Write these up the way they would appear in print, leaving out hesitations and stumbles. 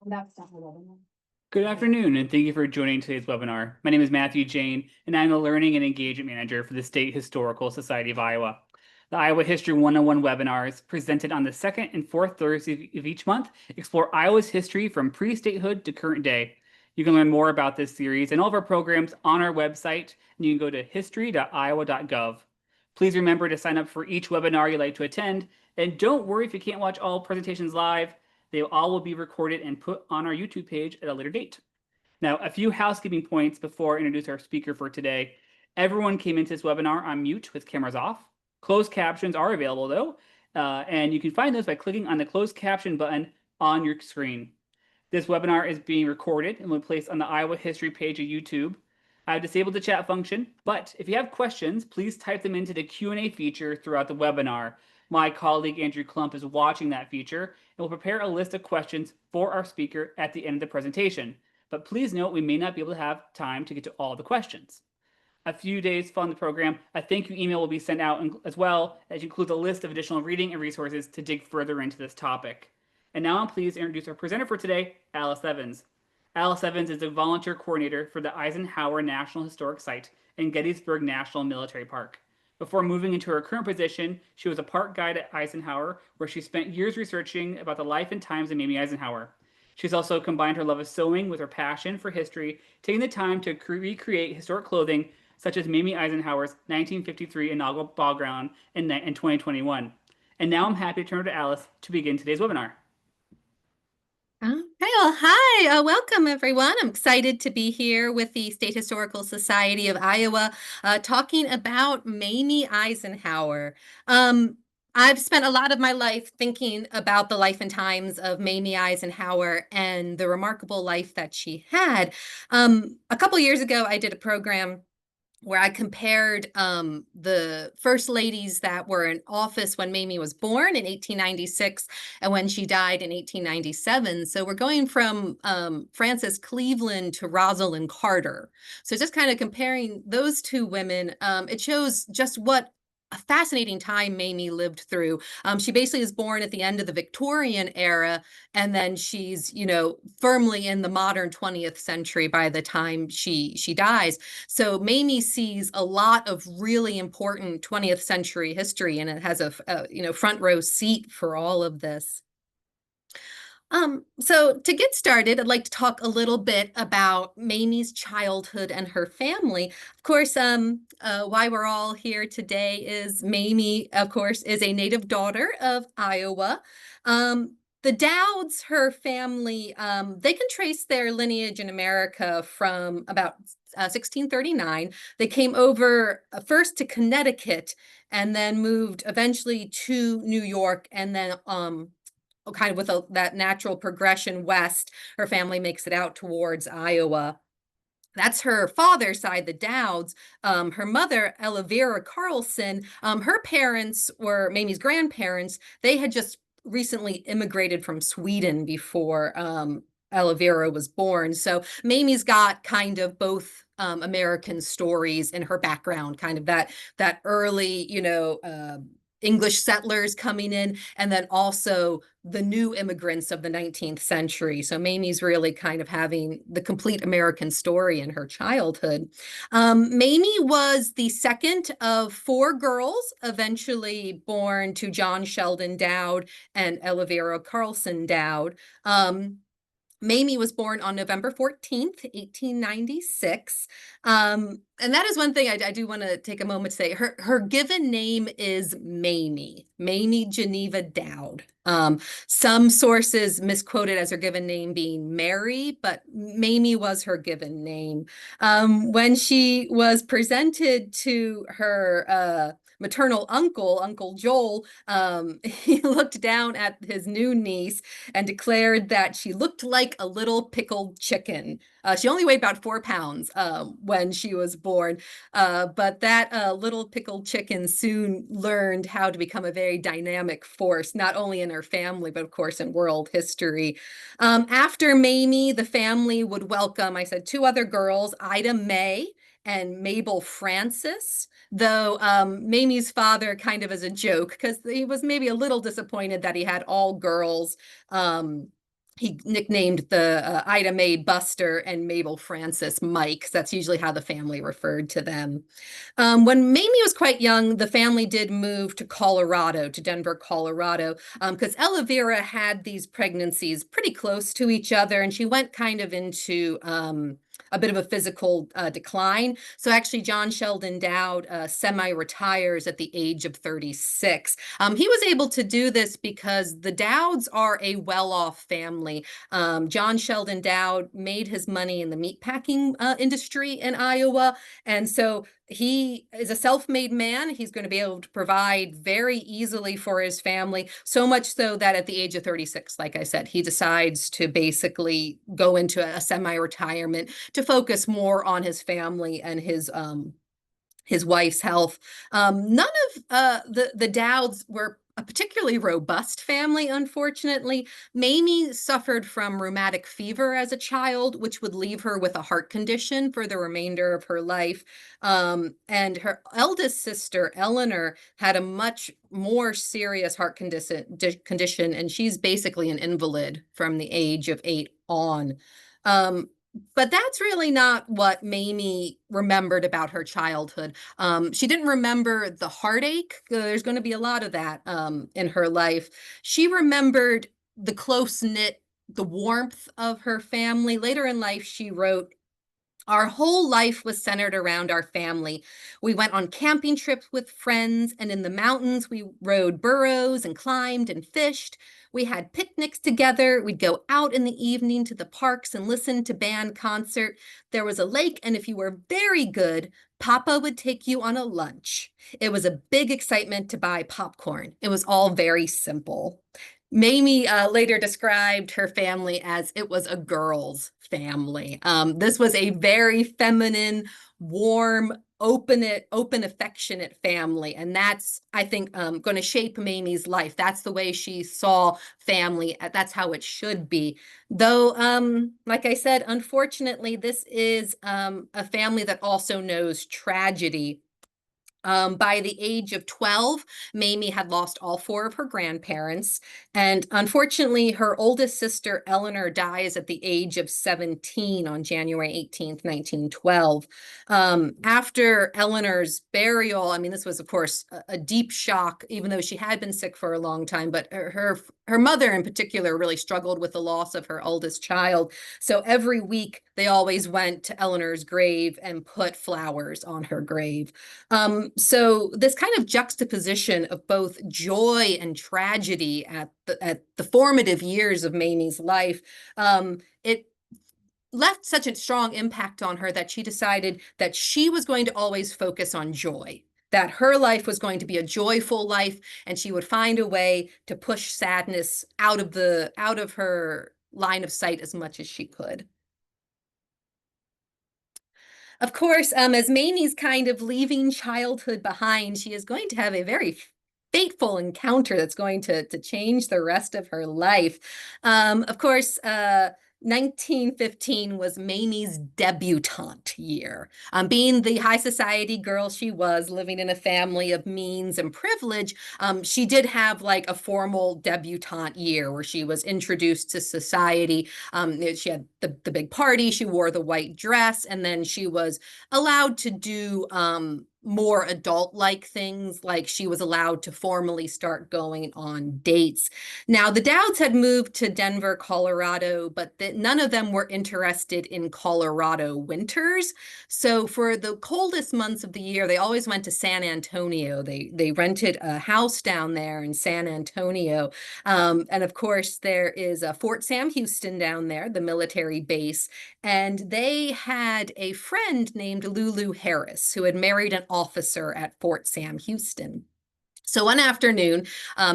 Good afternoon, and thank you for joining today's webinar. My name is Matthew Jane, and I'm the Learning and Engagement Manager for the State Historical Society of Iowa. The Iowa History 101 webinars, presented on the second and fourth Thursday of each month, explore Iowa's history from pre-statehood to current day. You can learn more about this series and all of our programs on our website, and you can go to history.iowa.gov. Please remember to sign up for each webinar you'd like to attend, and don't worry if you can't watch all presentations live. They all will be recorded and put on our YouTube page at a later date. Now, a few housekeeping points before I introduce our speaker for today. Everyone came into this webinar on mute with cameras off. Closed captions are available though, and you can find those by clicking on the closed caption button on your screen. This webinar is being recorded and will be placed on the Iowa History page of YouTube. I've disabled the chat function, but if you have questions, please type them into the Q&A feature throughout the webinar. My colleague Andrew Klump is watching that feature and will prepare a list of questions for our speaker at the end of the presentation. But please note we may not be able to have time to get to all the questions. A few days following the program, a thank you email will be sent out as well, as includes a list of additional reading and resources to dig further into this topic. And now I'm pleased to introduce our presenter for today, Alyce Evans. Alyce Evans is a volunteer coordinator for the Eisenhower National Historic Site in Gettysburg National Military Park. Before moving into her current position, she was a park guide at Eisenhower, where she spent years researching about the life and times of Mamie Eisenhower. She's also combined her love of sewing with her passion for history, taking the time to recreate historic clothing such as Mamie Eisenhower's 1953 inaugural ball gown in 2021. And now I'm happy to turn it to Alyce to begin today's webinar. Okay, well, hi, welcome everyone. I'm excited to be here with the State Historical Society of Iowa talking about Mamie Eisenhower. I've spent a lot of my life thinking about the life and times of Mamie Eisenhower and the remarkable life that she had. A couple years ago, I did a program where I compared the first ladies that were in office when Mamie was born in 1896 and when she died in 1897. So we're going from Frances Cleveland to Rosalind Carter. So just kind of comparing those two women, it shows just what a fascinating time Mamie lived through. She basically is born at the end of the Victorian era, and then she's, firmly in the modern 20th century by the time she dies. So Mamie sees a lot of really important 20th century history, and it has a front row seat for all of this. So to get started, I'd like to talk a little bit about Mamie's childhood and her family. Of course, why we're all here today is Mamie, of course, is a native daughter of Iowa. The Douds, her family, they can trace their lineage in America from about 1639. They came over first to Connecticut and then moved eventually to New York, and then kind of with that natural progression west, her family makes it out towards Iowa. That's her father's side, the Douds. Her mother, Elvira Carlson, her parents were Mamie's grandparents. They had just recently immigrated from Sweden before Elvira was born. So Mamie's got kind of both American stories in her background, kind of that early, English settlers coming in, and then also the new immigrants of the 19th century. So Mamie's really kind of having the complete American story in her childhood. Mamie was the second of four girls eventually born to John Sheldon Doud and Elvira Carlson Doud. Mamie was born on November 14th, 1896. And that is one thing I do want to take a moment to say. Her given name is Mamie Geneva Doud. Some sources misquote it as her given name being Mary, but Mamie was her given name. When she was presented to her maternal uncle, Uncle Joel, he looked down at his new niece and declared that she looked like a little pickled chicken. She only weighed about 4 pounds when she was born, but that little pickled chicken soon learned how to become a very dynamic force, not only in her family, but of course in world history. After Mamie, the family would welcome, I said, two other girls, Ida May and Mabel Francis, though Mamie's father, kind of as a joke, because he was maybe a little disappointed that he had all girls, he nicknamed the Ida Mae Buster and Mabel Francis Mike. That's usually how the family referred to them. When Mamie was quite young, the family did move to Colorado, to Denver, Colorado, because Elvira had these pregnancies pretty close to each other, and she went kind of into a bit of a physical decline. So actually, John Sheldon Doud semi-retires at the age of 36. He was able to do this because the Douds are a well-off family. John Sheldon Doud made his money in the meatpacking industry in Iowa, and so he is a self-made man. He's going to be able to provide very easily for his family, so much so that at the age of 36, like I said, he decides to basically go into a semi-retirement to focus more on his family and his wife's health. None of the Douds were a particularly robust family, unfortunately. Mamie suffered from rheumatic fever as a child, which would leave her with a heart condition for the remainder of her life. And her eldest sister, Eleanor, had a much more serious heart condition, and she's basically an invalid from the age of 8 on. But that's really not what Mamie remembered about her childhood. She didn't remember the heartache. There's going to be a lot of that in her life. She remembered the close-knit, the warmth of her family. Later in life, she wrote, "Our whole life was centered around our family. We went on camping trips with friends, and in the mountains, we rode burros and climbed and fished. We had picnics together. We'd go out in the evening to the parks and listen to band concert. There was a lake, and if you were very good, Papa would take you on a lunch. It was a big excitement to buy popcorn. It was all very simple." Mamie later described her family as it was a girl's family. This was a very feminine, warm, open, affectionate family. And that's, I think, going to shape Mamie's life. That's the way she saw family. That's how it should be. Though, like I said, unfortunately, this is a family that also knows tragedy. By the age of 12, Mamie had lost all 4 of her grandparents. And unfortunately, her oldest sister, Eleanor, dies at the age of 17 on January 18th, 1912. After Eleanor's burial, I mean, this was, of course, a deep shock, even though she had been sick for a long time. But her mother, in particular, really struggled with the loss of her oldest child. So every week, they always went to Eleanor's grave and put flowers on her grave. So this kind of juxtaposition of both joy and tragedy at the formative years of Mamie's life, it left such a strong impact on her that she decided that she was going to always focus on joy, that her life was going to be a joyful life, and she would find a way to push sadness out of her line of sight as much as she could. Of course, as Mamie's kind of leaving childhood behind, she is going to have a very fateful encounter that's going to change the rest of her life. Of course, 1915 was Mamie's debutante year. Being the high society girl she was, living in a family of means and privilege, she did have like a formal debutante year where she was introduced to society. She had the big party, she wore the white dress, and then she was allowed to do more adult-like things, like she was allowed to formally start going on dates. Now, the Douds had moved to Denver, Colorado, but none of them were interested in Colorado winters. So for the coldest months of the year, they always went to San Antonio. They rented a house down there in San Antonio. And of course, there is Fort Sam Houston down there, the military base. And they had a friend named Lulu Harris, who had married an officer at Fort Sam Houston. So one afternoon,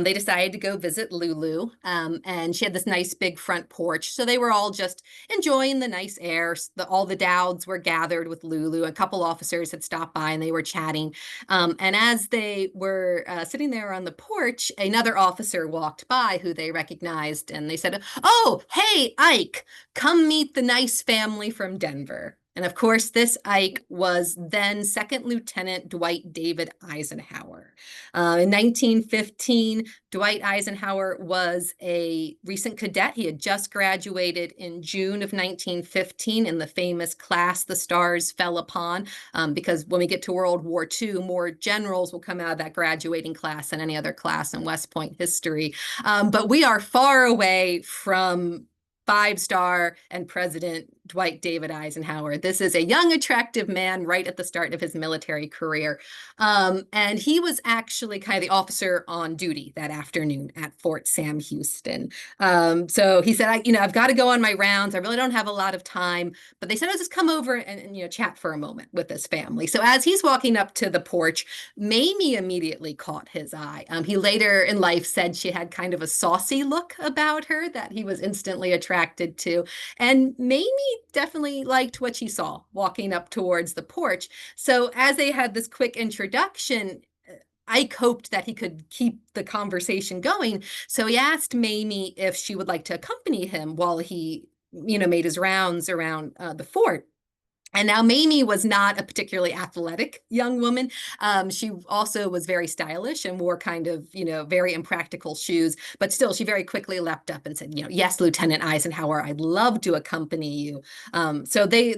they decided to go visit Lulu, and she had this nice big front porch. So they were all just enjoying the nice air. All the Douds were gathered with Lulu. A couple officers had stopped by and they were chatting. And as they were sitting there on the porch, another officer walked by who they recognized, and they said, "Oh, hey, Ike, come meet the nice family from Denver." And of course, this Ike was then Second Lieutenant Dwight David Eisenhower. In 1915, Dwight Eisenhower was a recent cadet. He had just graduated in June of 1915 in the famous class the stars fell upon, because when we get to World War II, more generals will come out of that graduating class than any other class in West Point history. But we are far away from five-star and President Dwight David Eisenhower. This is a young, attractive man right at the start of his military career. And he was actually kind of the officer on duty that afternoon at Fort Sam Houston. So he said, I've got to go on my rounds. I really don't have a lot of time. But they said, I'll just come over and chat for a moment with this family. So as he's walking up to the porch, Mamie immediately caught his eye. He later in life said she had kind of a saucy look about her that he was instantly attracted to. And Mamie definitely liked what she saw walking up towards the porch. So as they had this quick introduction, Ike hoped that he could keep the conversation going. So he asked Mamie if she would like to accompany him while he, made his rounds around the fort. And now Mamie was not a particularly athletic young woman. She also was very stylish and wore kind of, very impractical shoes. But still, she very quickly leapt up and said, yes, Lieutenant Eisenhower, I'd love to accompany you. So they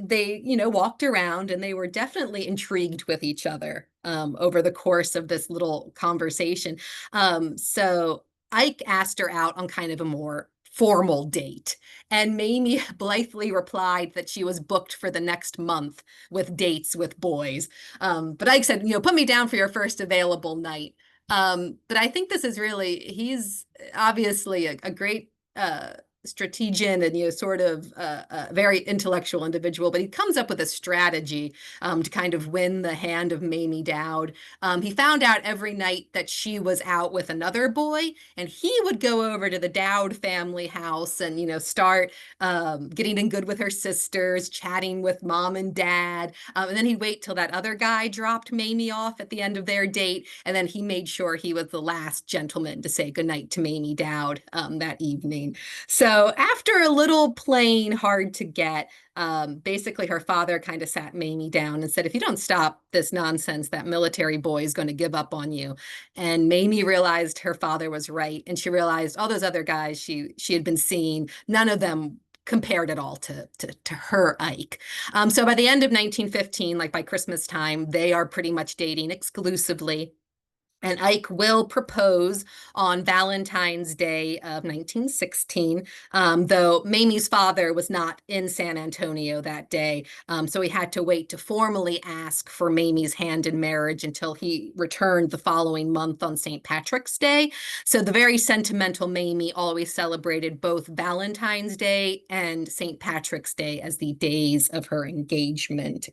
walked around, and they were definitely intrigued with each other over the course of this little conversation. So Ike asked her out on kind of a more formal date. And Mamie blithely replied that she was booked for the next month with dates with boys. But Ike said, put me down for your first available night. But I think this is he's obviously a great strategian and sort of a very intellectual individual, but he comes up with a strategy to kind of win the hand of Mamie Doud. He found out every night that she was out with another boy, and he would go over to the Doud family house and start getting in good with her sisters, chatting with mom and dad, and then he'd wait till that other guy dropped Mamie off at the end of their date, and then he made sure he was the last gentleman to say goodnight to Mamie Doud that evening. So after a little playing hard to get, basically her father kind of sat Mamie down and said, if you don't stop this nonsense, that military boy is going to give up on you. And Mamie realized her father was right. And she realized all those other guys she had been seeing, none of them compared at all to her Ike. So by the end of 1915, like by Christmas time, they are pretty much dating exclusively. And Ike will propose on Valentine's Day of 1916, though Mamie's father was not in San Antonio that day. So he had to wait to formally ask for Mamie's hand in marriage until he returned the following month on St. Patrick's Day. So the very sentimental Mamie always celebrated both Valentine's Day and St. Patrick's Day as the days of her engagement.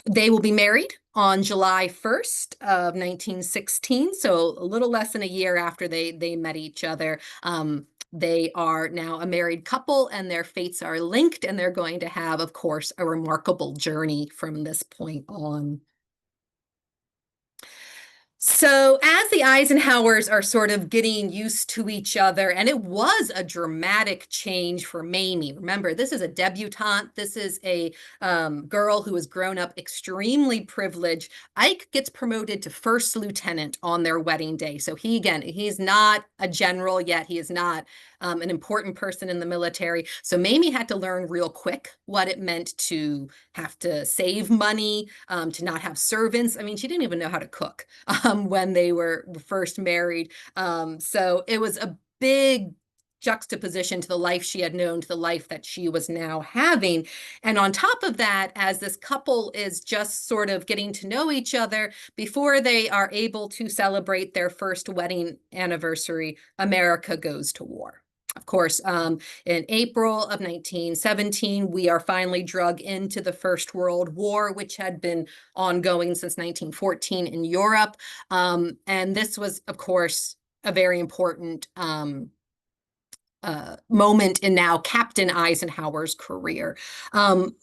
They will be married on July 1st of 1916, so a little less than a year after they met each other. They are now a married couple, and their fates are linked, and they're going to have, of course, a remarkable journey from this point on. So as the Eisenhowers are sort of getting used to each other, and it was a dramatic change for Mamie. Remember, this is a debutante. This is a girl who has grown up extremely privileged. Ike gets promoted to first lieutenant on their wedding day. So he's not a general yet. He is not an important person in the military. So Mamie had to learn real quick what it meant to have to save money, to not have servants. I mean, she didn't even know how to cook when they were first married. So it was a big juxtaposition to the life she had known, to the life that she was now having. And on top of that, as this couple is just sort of getting to know each other before they are able to celebrate their first wedding anniversary, America goes to war. Of course, in April of 1917, we are finally drug into the First World War, which had been ongoing since 1914 in Europe. And this was, of course, a very important moment in now Captain Eisenhower's career.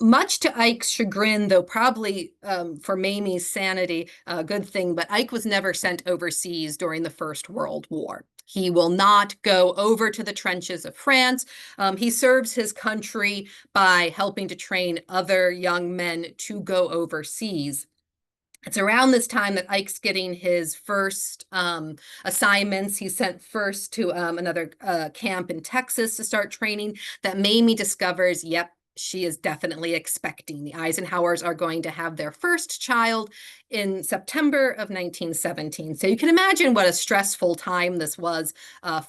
Much to Ike's chagrin, though probably for Mamie's sanity, a good thing, but Ike was never sent overseas during the First World War. He will not go over to the trenches of France. He serves his country by helping to train other young men to go overseas. It's around this time that Ike's getting his first assignments. He's sent first to another camp in Texas to start training, that Mamie discovers, yep, she is definitely expecting. The Eisenhowers are going to have their first child in September of 1917. So you can imagine what a stressful time this was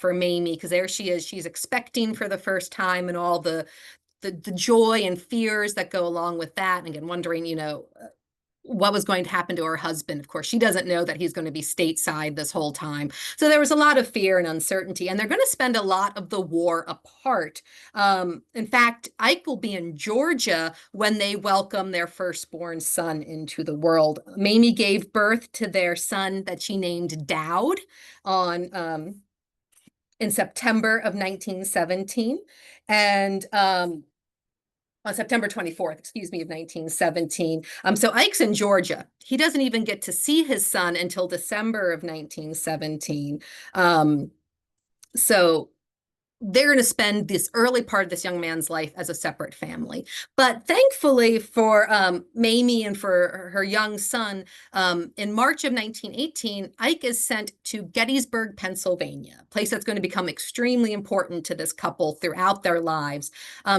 for Mamie, because there she is, she's expecting for the first time, and all the joy and fears that go along with that. And again, wondering, what was going to happen to her husband. Of course, she doesn't know that he's going to be stateside this whole time. So there was a lot of fear and uncertainty, and they're going to spend a lot of the war apart. In fact, Ike will be in Georgia when they welcome their firstborn son into the world. Mamie gave birth to their son that she named Doud on in September of 1917. And on September 24th, excuse me, of 1917. So Ike's in Georgia. He doesn't even get to see his son until December of 1917. So they're going to spend this early part of this young man's life as a separate family. But thankfully for Mamie and for her young son, in March of 1918, Ike is sent to Gettysburg, Pennsylvania, a place that's going to become extremely important to this couple throughout their lives.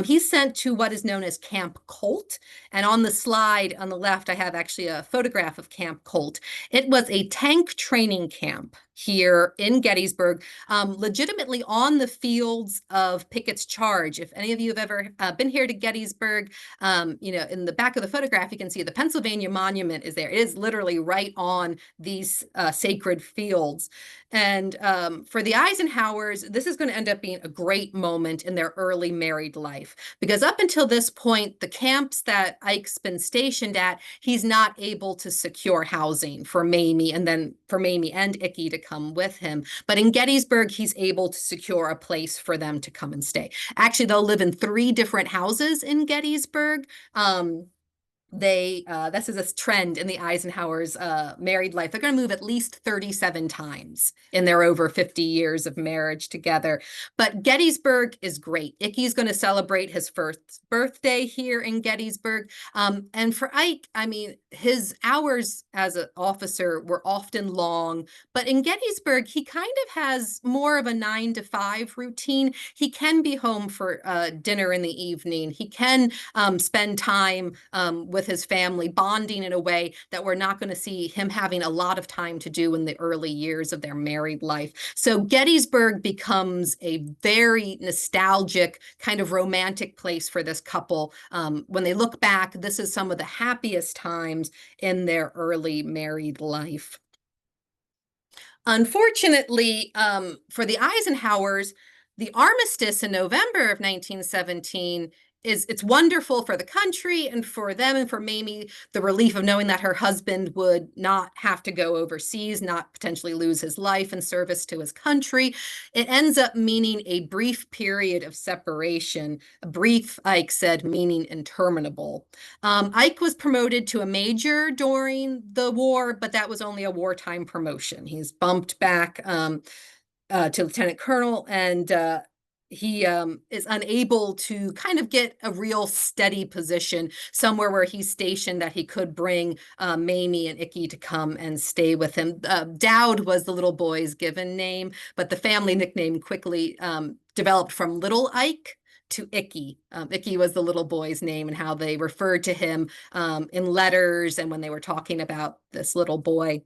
He's sent to what is known as Camp Colt. And on the slide on the left, I have actually a photograph of Camp Colt. It was a tank training camp here in Gettysburg, legitimately on the fields of Pickett's Charge. If any of you have ever been here to Gettysburg, in the back of the photograph, you can see the Pennsylvania Monument is there. It is literally right on these sacred fields. And for the Eisenhowers, this is going to end up being a great moment in their early married life, because up until this point, the camps that Ike's been stationed at, he's not able to secure housing for Mamie, and then for Mamie and Icky to come with him. But in Gettysburg, he's able to secure a place for them to come and stay. Actually, they'll live in 3 different houses in Gettysburg. This is a trend in the Eisenhowers' married life. They're going to move at least 37 times in their over 50 years of marriage together. But Gettysburg is great. Icky's going to celebrate his first birthday here in Gettysburg. And for Ike, I mean, his hours as an officer were often long, but in Gettysburg, he kind of has more of a 9 to 5 routine. He can be home for dinner in the evening. He can spend time with his family, bonding in a way that we're not going to see him having a lot of time to do in the early years of their married life. So Gettysburg becomes a very nostalgic, kind of romantic place for this couple. When they look back, this is some of the happiest times in their early married life. Unfortunately, for the Eisenhowers, the armistice in November of 1917 it's wonderful for the country and for them, and for Mamie, the relief of knowing that her husband would not have to go overseas, not potentially lose his life in service to his country. It ends up meaning a brief period of separation. A brief, Ike said, meaning interminable. Ike was promoted to a major during the war, but that was only a wartime promotion. He's bumped back to lieutenant colonel, and he is unable to kind of get a real steady position somewhere where he's stationed that he could bring Mamie and Icky to come and stay with him. Doud was the little boy's given name, but the family nickname quickly developed from Little Ike to Icky. Icky was the little boy's name, and how they referred to him in letters and when they were talking about this little boy.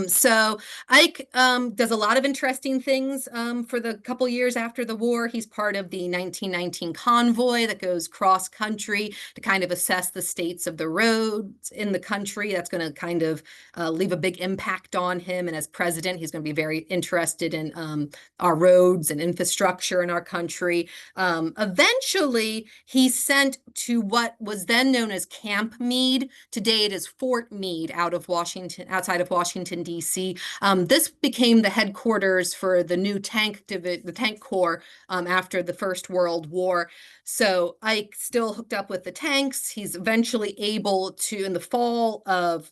So Ike does a lot of interesting things for the couple years after the war. He's part of the 1919 convoy that goes cross country to kind of assess the states of the roads in the country. That's going to kind of leave a big impact on him. And as president, he's going to be very interested in our roads and infrastructure in our country. Eventually, he's sent to what was then known as Camp Meade. Today, it is Fort Meade outside of Washington, D.C. This became the headquarters for the new the tank corps after the First World War. So Ike still hooked up with the tanks. He's eventually able to, in the fall of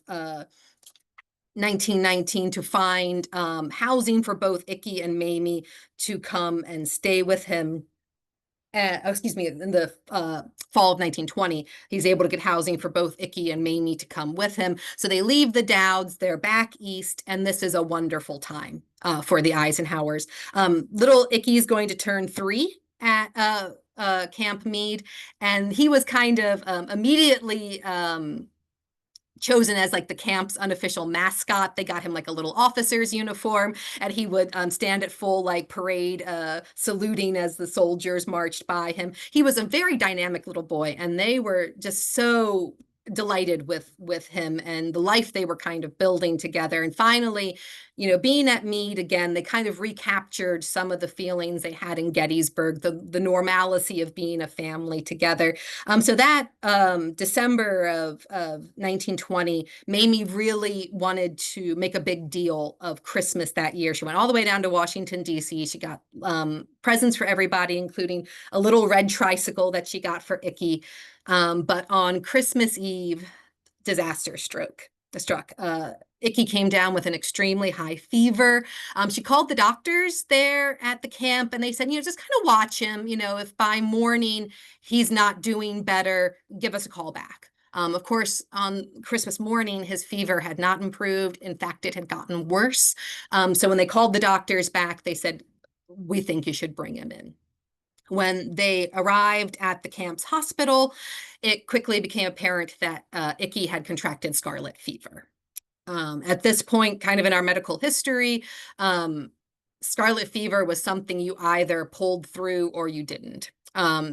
1919 to find housing for both Icky and Mamie to come and stay with him. In the fall of 1920, he's able to get housing for both Icky and Mamie to come with him. So they leave the Douds, they're back east, and this is a wonderful time for the Eisenhowers. Little Icky's going to turn 3 at Camp Meade, and he was kind of immediately chosen as like the camp's unofficial mascot. They got him like a little officer's uniform, and he would stand at full like parade, saluting as the soldiers marched by him. He was a very dynamic little boy, and they were just so delighted with him and the life they were kind of building together. And finally, being at Meade again, they kind of recaptured some of the feelings they had in Gettysburg, the normalcy of being a family together. So that December of 1920, Mamie really wanted to make a big deal of Christmas that year. She went all the way down to Washington, D.C. She got presents for everybody, including a little red tricycle that she got for Icky. But on Christmas Eve, disaster struck. Icky came down with an extremely high fever. She called the doctors there at the camp, and they said, just kind of watch him. If by morning he's not doing better, give us a call back. Of course, on Christmas morning, his fever had not improved. In fact, it had gotten worse. So when they called the doctors back, they said, we think you should bring him in. When they arrived at the camp's hospital, it quickly became apparent that Icky had contracted scarlet fever. At this point, kind of in our medical history, scarlet fever was something you either pulled through or you didn't.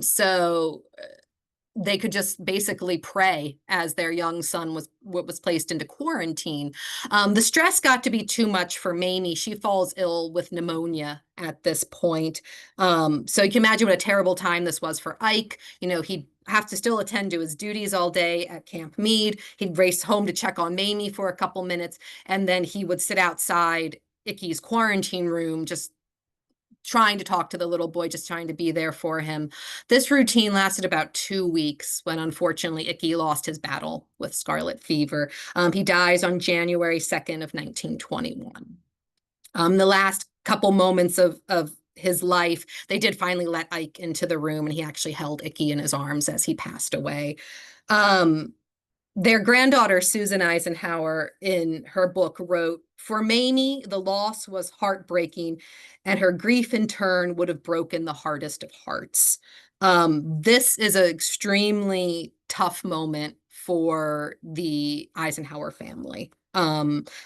So they could just basically pray as their young son was placed into quarantine. The stress got to be too much for Mamie. She falls ill with pneumonia at this point. So you can imagine what a terrible time this was for Ike. He'd have to still attend to his duties all day at Camp Meade. He'd race home to check on Mamie for a couple minutes, and then he would sit outside Icky's quarantine room, just trying to talk to the little boy, just trying to be there for him. This routine lasted about 2 weeks when, unfortunately, Icky lost his battle with scarlet fever. He dies on January 2nd of 1921. The last couple moments of his life, they did finally let Ike into the room, and he actually held Icky in his arms as he passed away. Their granddaughter, Susan Eisenhower, in her book wrote, "For Mamie, the loss was heartbreaking, and her grief in turn would have broken the hardest of hearts." This is an extremely tough moment for the Eisenhower family.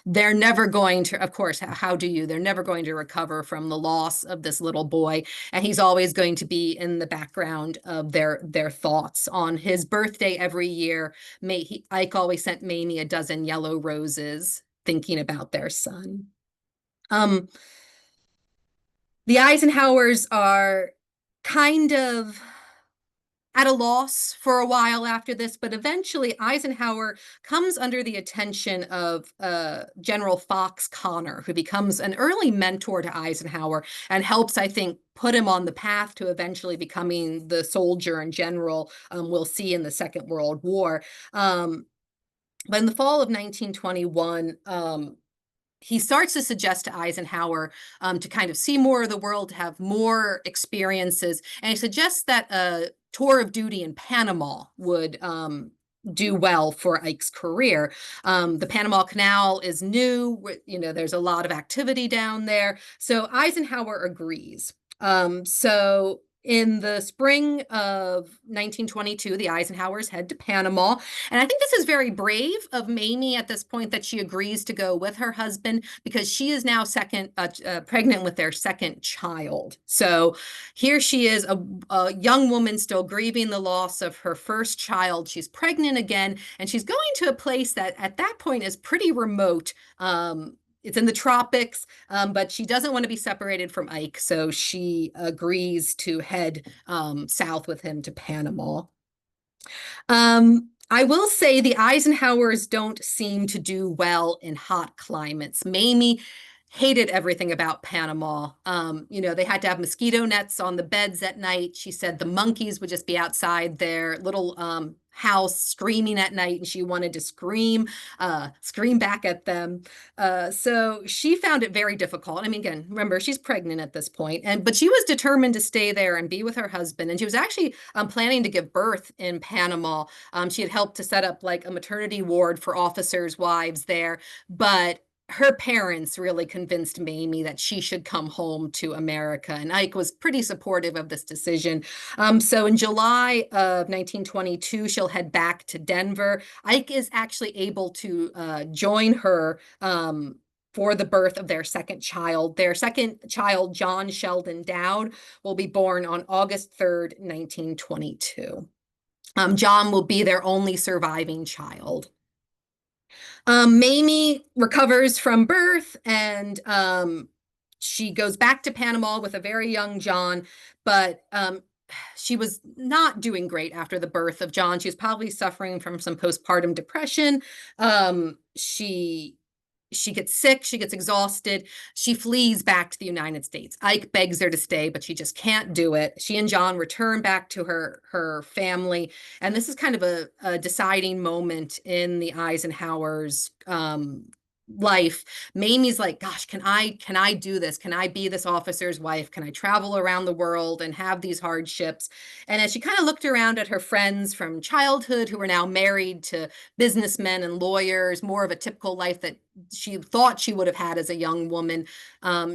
They're never going to, of course, they're never going to recover from the loss of this little boy. And he's always going to be in the background of their thoughts. On his birthday every year, Ike always sent Mamie a dozen yellow roses, thinking about their son. The Eisenhowers are kind of at a loss for a while after this, but eventually Eisenhower comes under the attention of General Fox Connor, who becomes an early mentor to Eisenhower and helps, I think, put him on the path to eventually becoming the soldier and general we'll see in the Second World War. But in the fall of 1921, he starts to suggest to Eisenhower to kind of see more of the world, to have more experiences. And he suggests that a tour of duty in Panama would do well for Ike's career. The Panama Canal is new. There's a lot of activity down there. So Eisenhower agrees. So in the spring of 1922, the Eisenhowers head to Panama. And I think this is very brave of Mamie at this point that she agrees to go with her husband, because she is now pregnant with their second child. So here she is, a young woman still grieving the loss of her first child. She's pregnant again, and she's going to a place that at that point is pretty remote. It's in the tropics, but she doesn't want to be separated from Ike, so she agrees to head south with him to Panama. I will say the Eisenhowers don't seem to do well in hot climates. Mamie hated everything about Panama. They had to have mosquito nets on the beds at night. She said the monkeys would just be outside their little house screaming at night, and she wanted to scream back at them. So she found it very difficult. I mean, again, remember, she's pregnant at this point, but she was determined to stay there and be with her husband. And she was actually planning to give birth in Panama. She had helped to set up like a maternity ward for officers' wives there, but her parents really convinced Mamie that she should come home to America, and Ike was pretty supportive of this decision. So in July of 1922, she'll head back to Denver. Ike is actually able to join her for the birth of their second child. Their second child, John Sheldon Doud, will be born on August 3rd, 1922. John will be their only surviving child. Mamie recovers from birth, and she goes back to Panama with a very young John, but she was not doing great after the birth of John. She was probably suffering from some postpartum depression. She gets sick, she gets exhausted, she flees back to the United States. Ike begs her to stay, but she just can't do it. She and John return back to her family, and this is kind of a deciding moment in the Eisenhowers' life. Mamie's like, gosh, can I do this? Can I be this officer's wife? Can I travel around the world and have these hardships? And as she kind of looked around at her friends from childhood who were now married to businessmen and lawyers, more of a typical life that she thought she would have had as a young woman,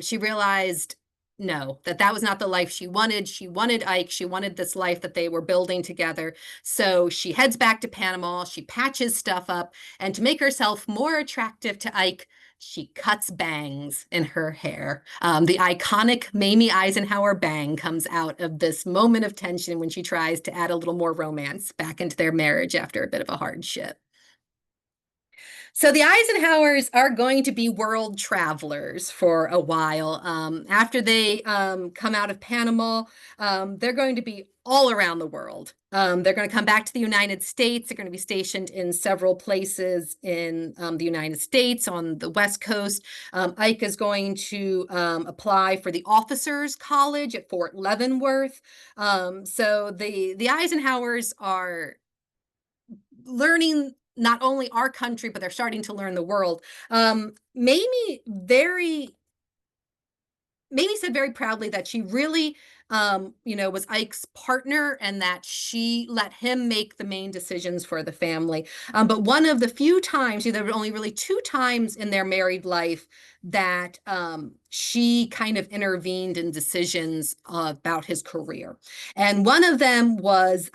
she realized no, that was not the life she wanted. She wanted Ike. She wanted this life that they were building together. So she heads back to Panama. She patches stuff up. And to make herself more attractive to Ike, she cuts bangs in her hair. The iconic Mamie Eisenhower bang comes out of this moment of tension when she tries to add a little more romance back into their marriage after a bit of a hardship. So the Eisenhowers are going to be world travelers for a while. After they come out of Panama, they're going to be all around the world. They're going to come back to the United States. They're going to be stationed in several places in the United States on the West Coast. Ike is going to apply for the Officers College at Fort Leavenworth. So the Eisenhowers are learning not only our country, but they're starting to learn the world. Mamie said very proudly that she really, was Ike's partner, and that she let him make the main decisions for the family. But one of the few times, there were only really two times in their married life that she kind of intervened in decisions about his career. And one of them was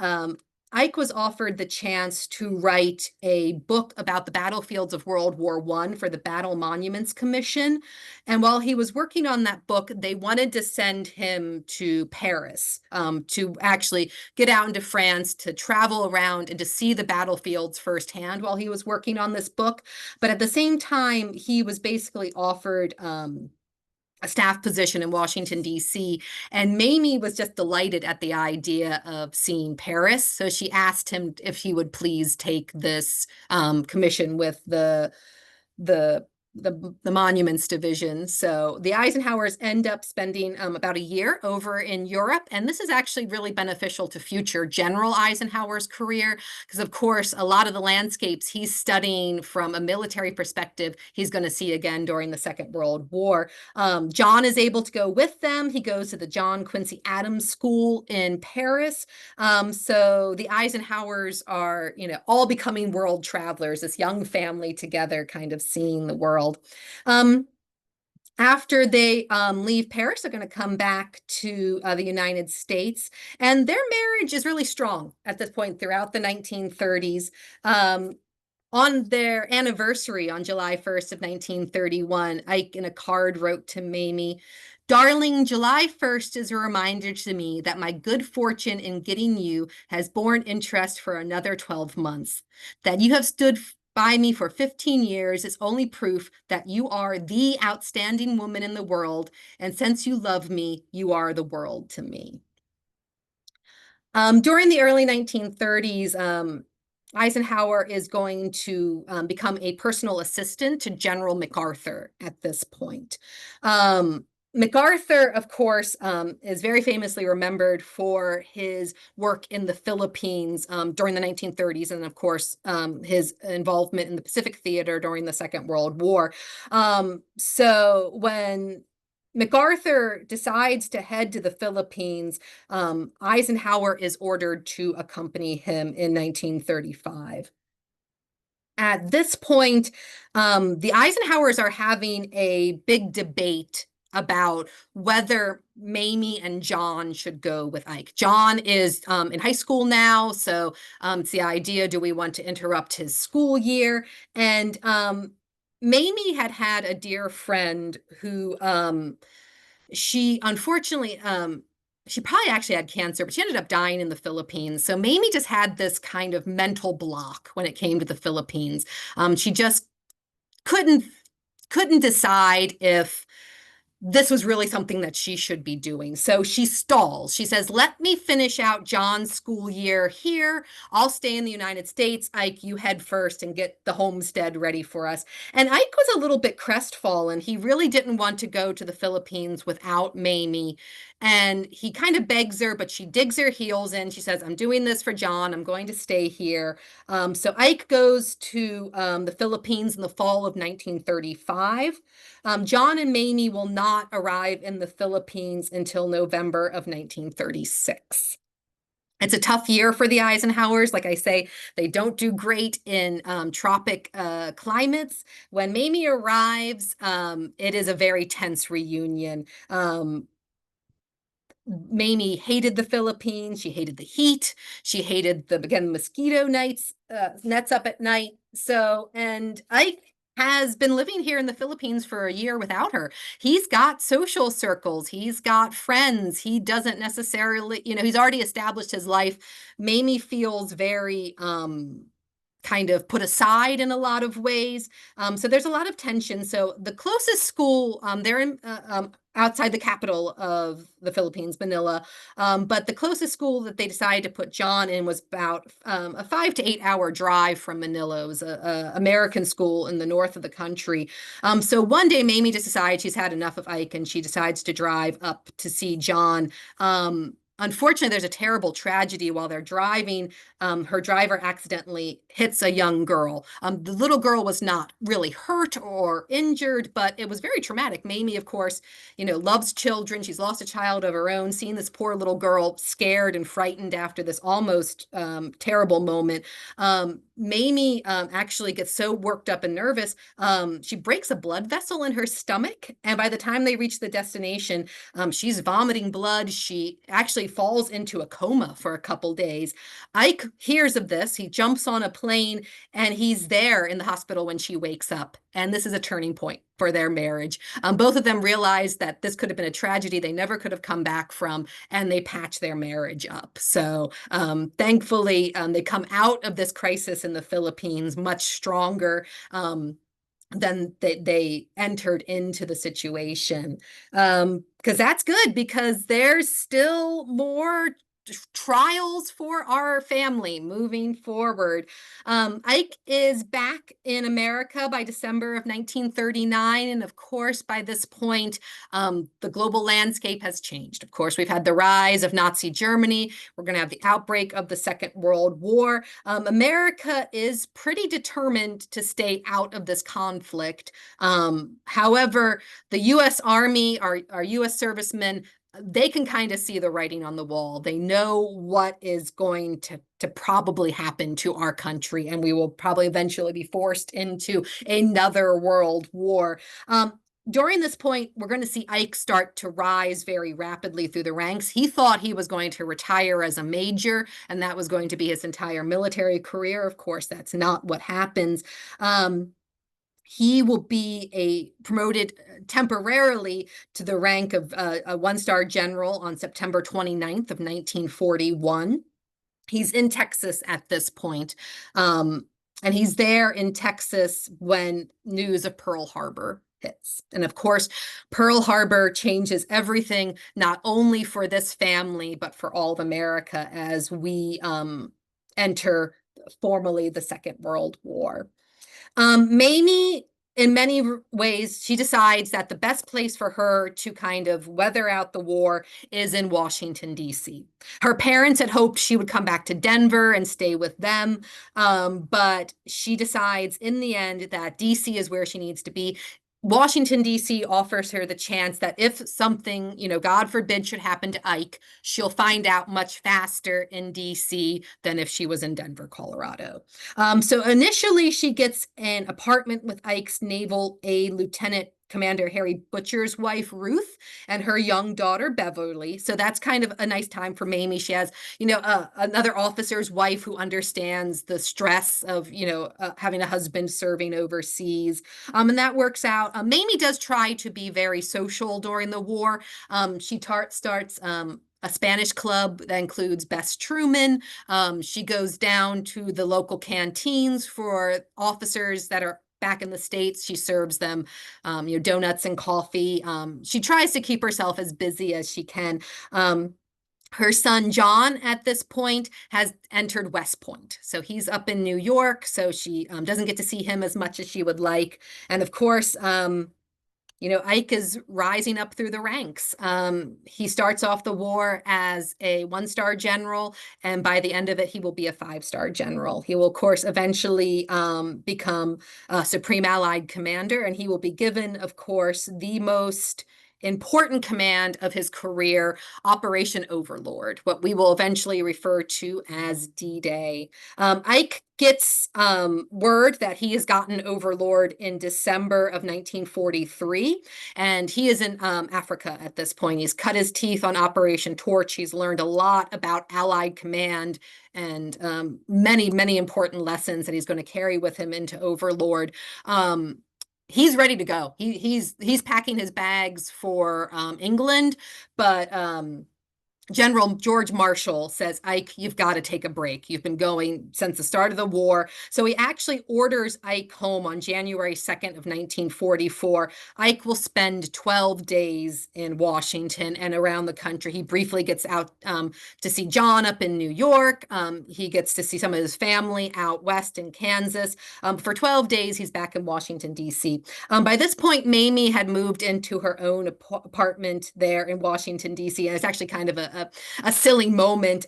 Ike was offered the chance to write a book about the battlefields of World War I for the Battle Monuments Commission. And while he was working on that book, they wanted to send him to Paris to actually get out into France, to travel around and to see the battlefields firsthand while he was working on this book. But at the same time, he was basically offered a staff position in Washington, D.C. And Mamie was just delighted at the idea of seeing Paris. So she asked him if he would please take this commission with the Monuments Division. So the Eisenhowers end up spending about a year over in Europe. And this is actually really beneficial to future General Eisenhower's career, because of course, a lot of the landscapes he's studying from a military perspective, he's going to see again during the Second World War. John is able to go with them. He goes to the John Quincy Adams School in Paris. So the Eisenhowers are, all becoming world travelers, this young family together, kind of seeing the world. After they leave Paris, they're going to come back to the United States, and their marriage is really strong at this point throughout the 1930s. On their anniversary on July 1st of 1931, Ike in a card wrote to Mamie, "Darling, July 1st is a reminder to me that my good fortune in getting you has borne interest for another 12 months. That you have stood by me for 15 years is only proof that you are the outstanding woman in the world, and since you love me, you are the world to me." During the early 1930s, Eisenhower is going to become a personal assistant to General MacArthur at this point. MacArthur, of course, is very famously remembered for his work in the Philippines during the 1930s, and of course, his involvement in the Pacific Theater during the Second World War. So when MacArthur decides to head to the Philippines, Eisenhower is ordered to accompany him in 1935. At this point, the Eisenhowers are having a big debate about whether Mamie and John should go with Ike. John is in high school now, so it's the idea, do we want to interrupt his school year? And Mamie had had a dear friend who she unfortunately she probably actually had cancer, but she ended up dying in the Philippines. So Mamie just had this kind of mental block when it came to the Philippines. She just couldn't couldn't decide if this was really something that she should be doing. So she stalls. She says, let me finish out John's school year here. I'll stay in the United States. Ike, you head first and get the homestead ready for us. And Ike was a little bit crestfallen. He really didn't want to go to the Philippines without Mamie. And he kind of begs her, but she digs her heels in. She says, I'm doing this for John. I'm going to stay here. So Ike goes to the Philippines in the fall of 1935. John and Mamie will not arrive in the Philippines until November of 1936. It's a tough year for the Eisenhowers. Like I say, they don't do great in tropic climates. When Mamie arrives, it is a very tense reunion. Mamie hated the Philippines. She hated the heat. She hated again, mosquito nets up at night. So, and Ike has been living here in the Philippines for a year without her. He's got social circles. He's got friends. He doesn't necessarily, he's already established his life. Mamie feels very, kind of put aside in a lot of ways. So there's a lot of tension. So the closest school, they're in outside the capital of the Philippines, Manila. But the closest school that they decided to put John in was about a 5 to 8 hour drive from Manila. It was a American school in the north of the country. So one day, Mamie just decides she's had enough of Ike and she decides to drive up to see John. Unfortunately, there's a terrible tragedy while they're driving. Her driver accidentally hits a young girl. The little girl was not really hurt or injured, but it was very traumatic. Mamie, of course, loves children. She's lost a child of her own, seeing this poor little girl scared and frightened after this almost terrible moment. Mamie actually gets so worked up and nervous, she breaks a blood vessel in her stomach. And by the time they reach the destination, she's vomiting blood. She actually falls into a coma for a couple days. Ike hears of this. He jumps on a plane and he's there in the hospital when she wakes up. And this is a turning point for their marriage. Both of them realize that this could have been a tragedy they never could have come back from, and they patch their marriage up. So thankfully, they come out of this crisis in the Philippines much stronger than they entered into the situation. Because that's good, because there's still more trials for our family moving forward. Ike is back in America by December of 1939. And of course, by this point, the global landscape has changed. Of course, we've had the rise of Nazi Germany. We're going to have the outbreak of the Second World War. America is pretty determined to stay out of this conflict. However, the U.S. Army, our U.S. servicemen, they can kind of see the writing on the wall. They know what is going to probably happen to our country, and we will probably eventually be forced into another world war. During this point, we're going to see Ike start to rise very rapidly through the ranks. He thought he was going to retire as a major, and that was going to be his entire military career. Of course, that's not what happens. He will be promoted temporarily to the rank of a one-star general on September 29th of 1941. He's in Texas at this point, and he's there in Texas when news of Pearl Harbor hits. And of course, Pearl Harbor changes everything, not only for this family, but for all of America as we enter formally the Second World War. Mamie in many ways, she decides that the best place for her to kind of weather out the war is in Washington, D.C. Her parents had hoped she would come back to Denver and stay with them, but she decides in the end that D.C. is where she needs to be. Washington, D.C. offers her the chance that if something, God forbid, should happen to Ike, she'll find out much faster in D.C. than if she was in Denver, Colorado. So initially, she gets an apartment with Ike's naval aide, Lieutenant Commander Harry Butcher's wife, Ruth, and her young daughter, Beverly. So that's kind of a nice time for Mamie. She has, another officer's wife who understands the stress of, having a husband serving overseas. And that works out. Mamie does try to be very social during the war. She starts a Spanish club that includes Bess Truman. She goes down to the local canteens for officers that are back in the States. She serves them, donuts and coffee. She tries to keep herself as busy as she can. Her son, John, at this point has entered West Point. So he's up in New York. So she doesn't get to see him as much as she would like. And of course, Ike is rising up through the ranks. He starts off the war as a one-star general, and by the end of it, he will be a five-star general. He will, of course, eventually become a Supreme Allied Commander, and he will be given, of course, the most important command of his career, Operation Overlord, what we will eventually refer to as D-Day. Ike gets word that he has gotten Overlord in December of 1943, and he is in Africa at this point. He's cut his teeth on Operation Torch. He's learned a lot about Allied command and many, many important lessons that he's going to carry with him into Overlord. He's ready to go. He's packing his bags for England, but General George Marshall says, Ike, you've got to take a break. You've been going since the start of the war. So he actually orders Ike home on January 2nd of 1944. Ike will spend 12 days in Washington and around the country. He briefly gets out to see John up in New York. He gets to see some of his family out west in Kansas. For 12 days, he's back in Washington, D.C. By this point, Mamie had moved into her own apartment there in Washington, D.C. And it's actually kind of a silly moment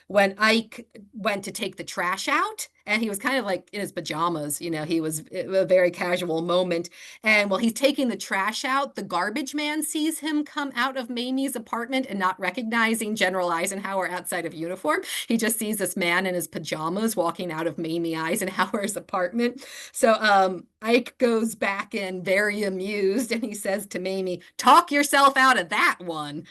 when Ike went to take the trash out, and he was kind of like in his pajamas. He was a very casual moment. And while he's taking the trash out, the garbage man sees him come out of Mamie's apartment and not recognizing General Eisenhower outside of uniform. He just sees this man in his pajamas walking out of Mamie Eisenhower's apartment. So Ike goes back in very amused, and he says to Mamie, "Talk yourself out of that one."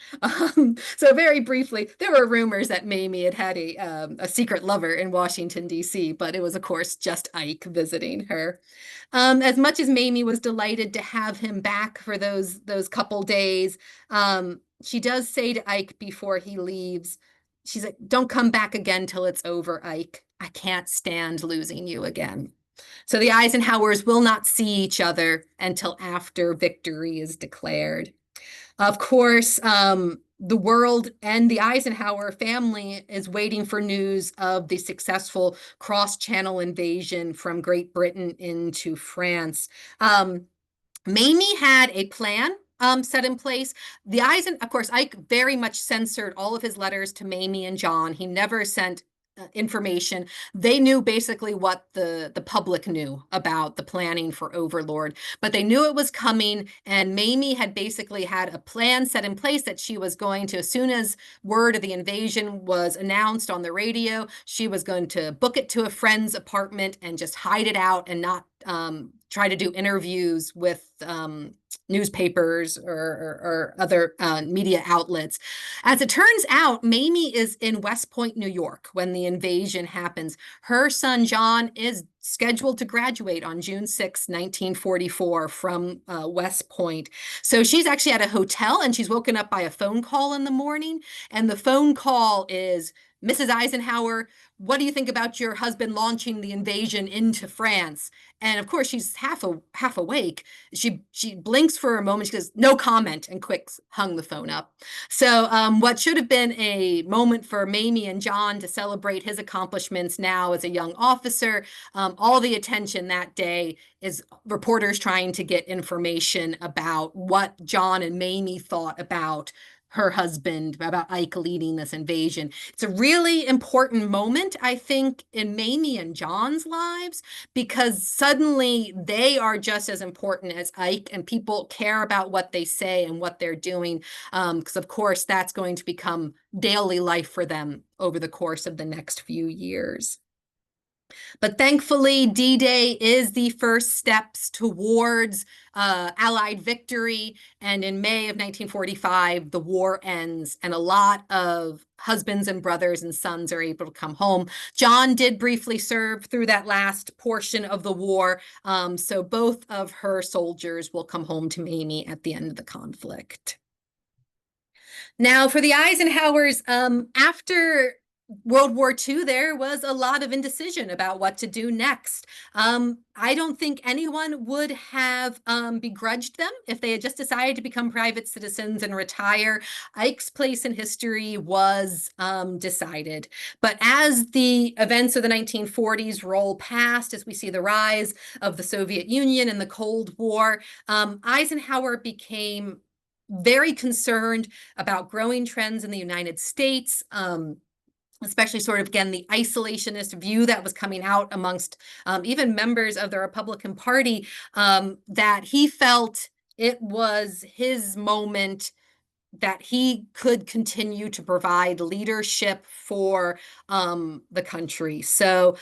So very briefly, there were rumors that Mamie had a secret lover in Washington, D.C., but it was, of course, just Ike visiting her. As much as Mamie was delighted to have him back for those couple days, she does say to Ike before he leaves, she's like, "Don't come back again till it's over, Ike. I can't stand losing you again." So the Eisenhowers will not see each other until after victory is declared. Of course, the world and the Eisenhower family is waiting for news of the successful cross-channel invasion from Great Britain into France. Mamie had a plan set in place. Of course, Ike very much censored all of his letters to Mamie and John. He never sent information. They knew basically what the public knew about the planning for Overlord, but they knew it was coming, and Mamie had basically had a plan set in place that she was going to, as soon as word of the invasion was announced on the radio, she was going to book it to a friend's apartment and just hide it out and not try to do interviews with newspapers or other media outlets. As it turns out, Mamie is in West Point, New York, when the invasion happens. Her son, John, is scheduled to graduate on June 6, 1944 from West Point. So she's actually at a hotel, and she's woken up by a phone call in the morning. And the phone call is, Mrs. Eisenhower, what do you think about your husband launching the invasion into France? And of course, she's half awake. She blinks for a moment. She goes, "No comment," and quick hung the phone up. So what should have been a moment for Mamie and John to celebrate his accomplishments now as a young officer, all the attention that day is reporters trying to get information about what John and Mamie thought about her husband, about Ike leading this invasion. It's a really important moment, I think, in Mamie and John's lives, because suddenly they are just as important as Ike, and people care about what they say and what they're doing, because of course that's going to become daily life for them over the course of the next few years. But thankfully, D-Day is the first steps towards Allied victory. And in May of 1945, the war ends, and a lot of husbands and brothers and sons are able to come home. John did briefly serve through that last portion of the war, so both of her soldiers will come home to Mamie at the end of the conflict. Now, for the Eisenhowers, after World War II, there was a lot of indecision about what to do next. I don't think anyone would have begrudged them if they had just decided to become private citizens and retire. Ike's place in history was decided. But as the events of the 1940s roll past, as we see the rise of the Soviet Union and the Cold War, Eisenhower became very concerned about growing trends in the United States, especially sort of, again, the isolationist view that was coming out amongst even members of the Republican Party, that he felt it was his moment that he could continue to provide leadership for the country. So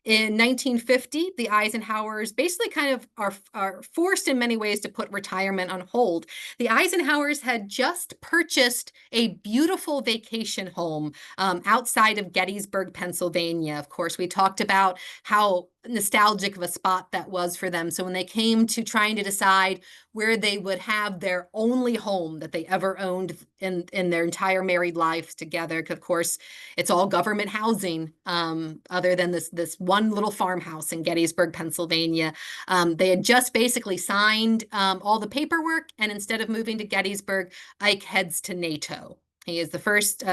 in 1950, the Eisenhowers basically kind of are forced in many ways to put retirement on hold. The Eisenhowers had just purchased a beautiful vacation home outside of Gettysburg, Pennsylvania. Of course, we talked about how nostalgic of a spot that was for them. So when they came to trying to decide where they would have their only home that they ever owned in their entire married lives together, because of course it's all government housing, other than this one little farmhouse in Gettysburg, Pennsylvania. They had just basically signed all the paperwork, and instead of moving to Gettysburg, Ike heads to NATO. He is the first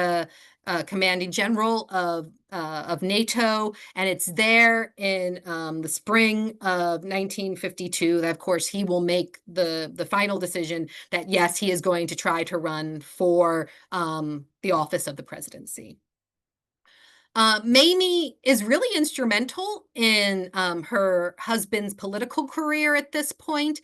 commanding general of NATO, and it's there in the spring of 1952 that, of course, he will make the final decision that yes, he is going to try to run for the office of the presidency. Mamie is really instrumental in her husband's political career at this point.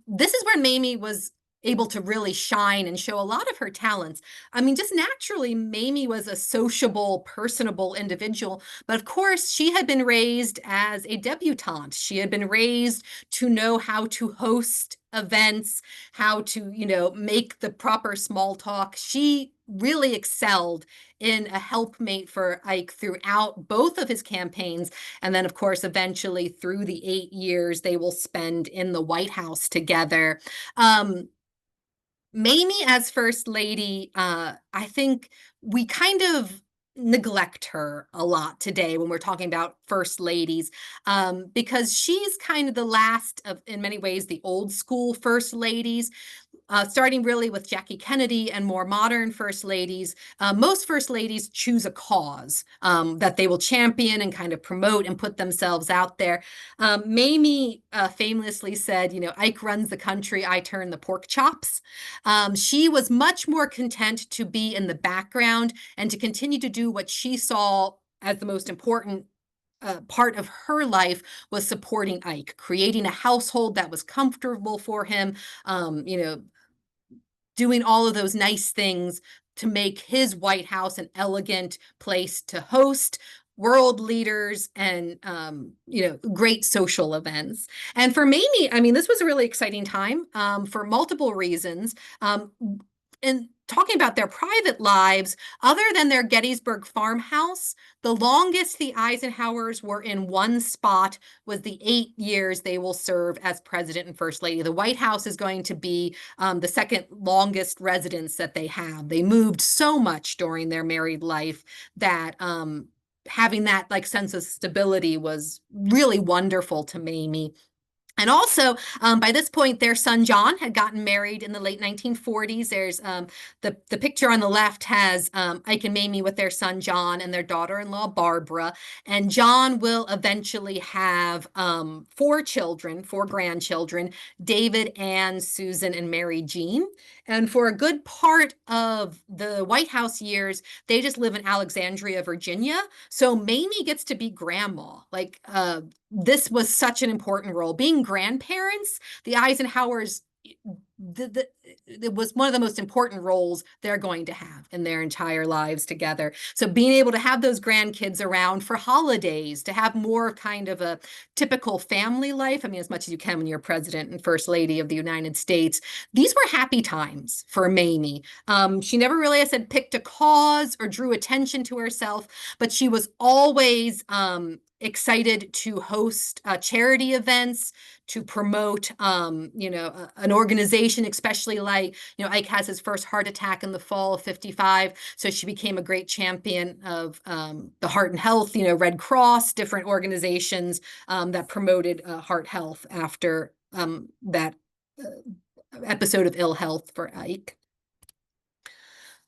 This is where Mamie was able to really shine and show a lot of her talents. I mean, just naturally, Mamie was a sociable, personable individual, but of course, she had been raised as a debutante. She had been raised to know how to host events, how to, make the proper small talk. She really excelled in a helpmate for Ike throughout both of his campaigns. And then, of course, eventually through the 8 years they will spend in the White House together. Mamie as First Lady, I think we kind of neglect her a lot today when we're talking about First Ladies, because she's kind of the last of, in many ways, the old school First Ladies. Starting really with Jackie Kennedy and more modern First Ladies, most First Ladies choose a cause that they will champion and kind of promote and put themselves out there. Mamie famously said, Ike runs the country, I turn the pork chops. She was much more content to be in the background and to continue to do what she saw as the most important part of her life was supporting Ike, creating a household that was comfortable for him, doing all of those nice things to make his White House an elegant place to host world leaders and, great social events. And for Mamie, I mean, this was a really exciting time for multiple reasons. And talking about their private lives, other than their Gettysburg farmhouse, the longest the Eisenhowers were in one spot was the 8 years they will serve as president and first lady. The White House is going to be the second longest residence that they have. They moved so much during their married life that having that like sense of stability was really wonderful to Mamie. And also, by this point, their son John had gotten married in the late 1940s. There's the picture on the left has Ike and Mamie with their son John and their daughter-in-law Barbara. And John will eventually have four grandchildren: David, Anne, Susan, and Mary Jean. And for a good part of the White House years, they just live in Alexandria, Virginia. So Mamie gets to be grandma. Like this was such an important role. Being grandparents, the Eisenhowers, it was one of the most important roles they're going to have in their entire lives together. So being able to have those grandkids around for holidays, to have more kind of a typical family life, I mean, as much as you can when you're president and first lady of the United States, these were happy times for Mamie. She never really, I said, picked a cause or drew attention to herself, but she was always excited to host charity events, to promote, an organization, especially like, Ike has his first heart attack in the fall of 55. So she became a great champion of the heart and health, Red Cross, different organizations that promoted heart health after that episode of ill health for Ike.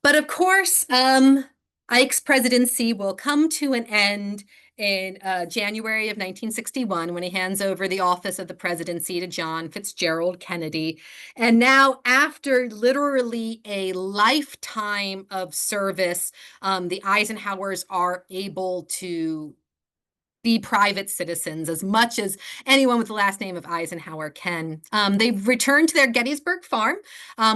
But of course, Ike's presidency will come to an end in January of 1961 when he hands over the office of the presidency to John Fitzgerald Kennedy. And now, after literally a lifetime of service, the Eisenhowers are able to be private citizens as much as anyone with the last name of Eisenhower can. They've returned to their Gettysburg farm,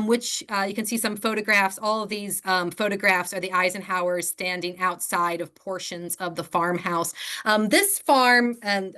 which you can see some photographs. All of these photographs are the Eisenhowers standing outside of portions of the farmhouse. This farm and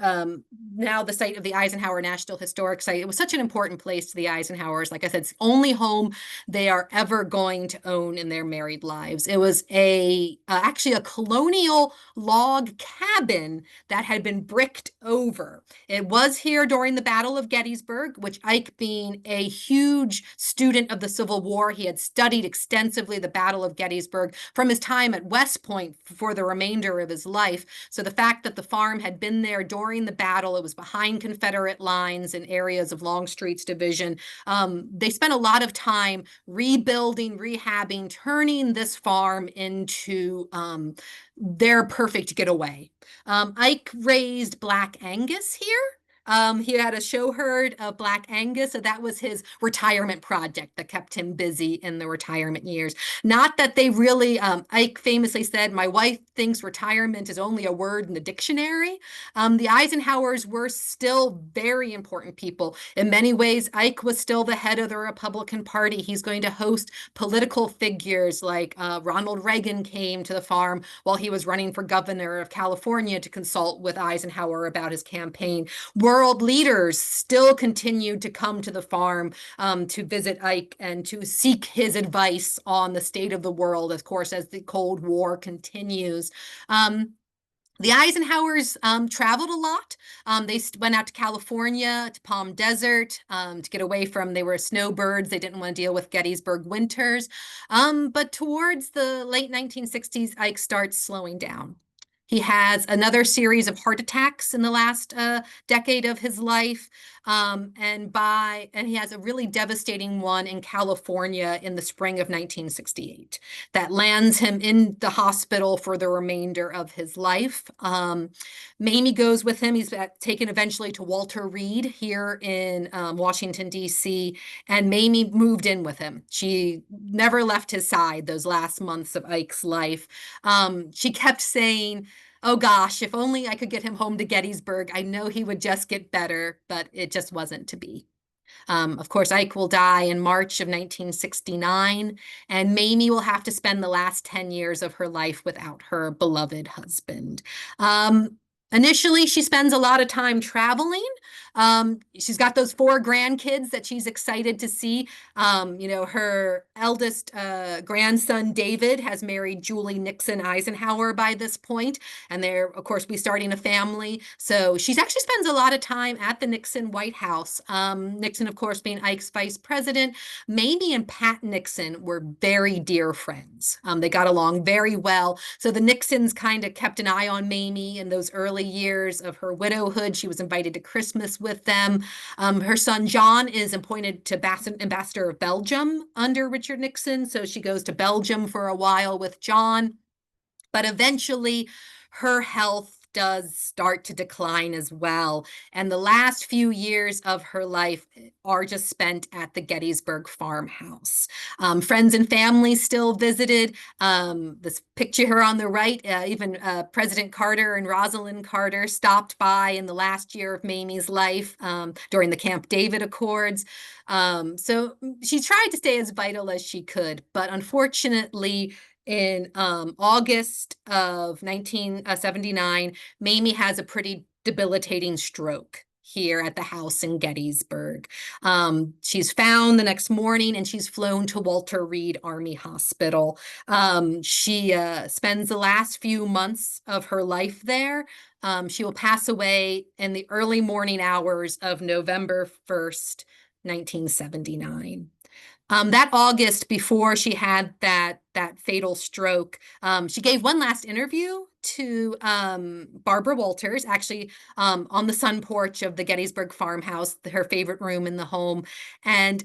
now the site of the Eisenhower National Historic Site, it was such an important place to the Eisenhowers. Like I said, it's the only home they are ever going to own in their married lives. It was actually a colonial log cabin that had been bricked over. It was here during the Battle of Gettysburg, which Ike, being a huge student of the Civil War, he had studied extensively the Battle of Gettysburg from his time at West Point for the remainder of his life. So the fact that the farm had been there during the battle, it was behind Confederate lines in areas of Longstreet's division. They spent a lot of time rebuilding, rehabbing, turning this farm into their perfect getaway. Ike raised Black Angus here. He had a show herd of Black Angus, so that was his retirement project that kept him busy in the retirement years. Not that they really, Ike famously said, "My wife thinks retirement is only a word in the dictionary." The Eisenhowers were still very important people. In many ways, Ike was still the head of the Republican Party. He's going to host political figures like Ronald Reagan came to the farm while he was running for governor of California to consult with Eisenhower about his campaign. World leaders still continued to come to the farm to visit Ike and to seek his advice on the state of the world, of course, as the Cold War continues. The Eisenhowers traveled a lot. They went out to California, to Palm Desert, to get away from, they were snowbirds. They didn't want to deal with Gettysburg winters. But towards the late 1960s, Ike starts slowing down. He has another series of heart attacks in the last decade of his life. And he has a really devastating one in California in the spring of 1968 that lands him in the hospital for the remainder of his life. Mamie goes with him. He's taken eventually to Walter Reed here in Washington, D.C., and Mamie moved in with him. She never left his side those last months of Ike's life. She kept saying, "Oh gosh, if only I could get him home to Gettysburg. I know he would just get better," but it just wasn't to be. Of course, Ike will die in March of 1969, and Mamie will have to spend the last 10 years of her life without her beloved husband. Initially, she spends a lot of time traveling. She's got those 4 grandkids that she's excited to see. Her eldest grandson, David, has married Julie Nixon Eisenhower by this point, and they're, of course, be starting a family. So she actually spends a lot of time at the Nixon White House. Nixon, of course, being Ike's vice president. Mamie and Pat Nixon were very dear friends. They got along very well. So the Nixons kind of kept an eye on Mamie in those early years of her widowhood. She was invited to Christmas with them. Her son John is appointed to ambassador of Belgium under Richard Nixon. So she goes to Belgium for a while with John. But eventually, her health does start to decline as well. And the last few years of her life are just spent at the Gettysburg farmhouse. Friends and family still visited. This picture here on the right, even President Carter and Rosalind Carter stopped by in the last year of Mamie's life during the Camp David Accords. So she tried to stay as vital as she could, but unfortunately, in August of 1979, Mamie has a pretty debilitating stroke here at the house in Gettysburg. She's found the next morning and she's flown to Walter Reed Army Hospital. She spends the last few months of her life there. She will pass away in the early morning hours of November 1st, 1979. That August, before she had that fatal stroke, she gave one last interview to Barbara Walters, actually on the sun porch of the Gettysburg farmhouse, her favorite room in the home. And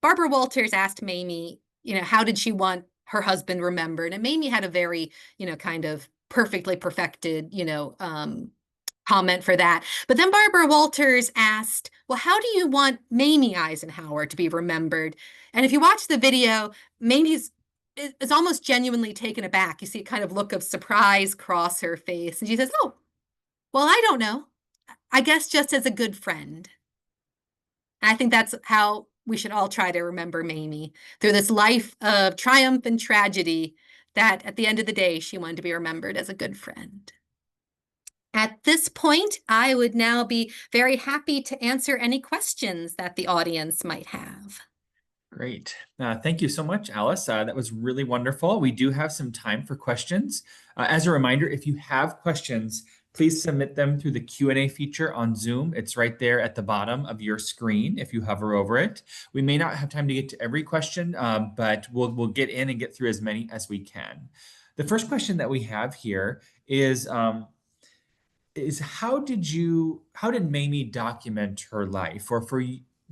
Barbara Walters asked Mamie, how did she want her husband remembered? And Mamie had a very, kind of perfectly perfected, comment for that. But then Barbara Walters asked, well, how do you want Mamie Eisenhower to be remembered? And if you watch the video, Mamie's is almost genuinely taken aback. You see a kind of look of surprise cross her face. And she says, oh, well, I don't know. I guess just as a good friend. And I think that's how we should all try to remember Mamie, through this life of triumph and tragedy, that at the end of the day, she wanted to be remembered as a good friend. At this point, I would now be very happy to answer any questions that the audience might have. Great. Thank you so much, Alyce. That was really wonderful. We do have some time for questions. As a reminder, if you have questions, please submit them through the Q&A feature on Zoom. It's right there at the bottom of your screen if you hover over it. We may not have time to get to every question, but we'll get in and get through as many as we can. The first question that we have here is how did Mamie document her life? Or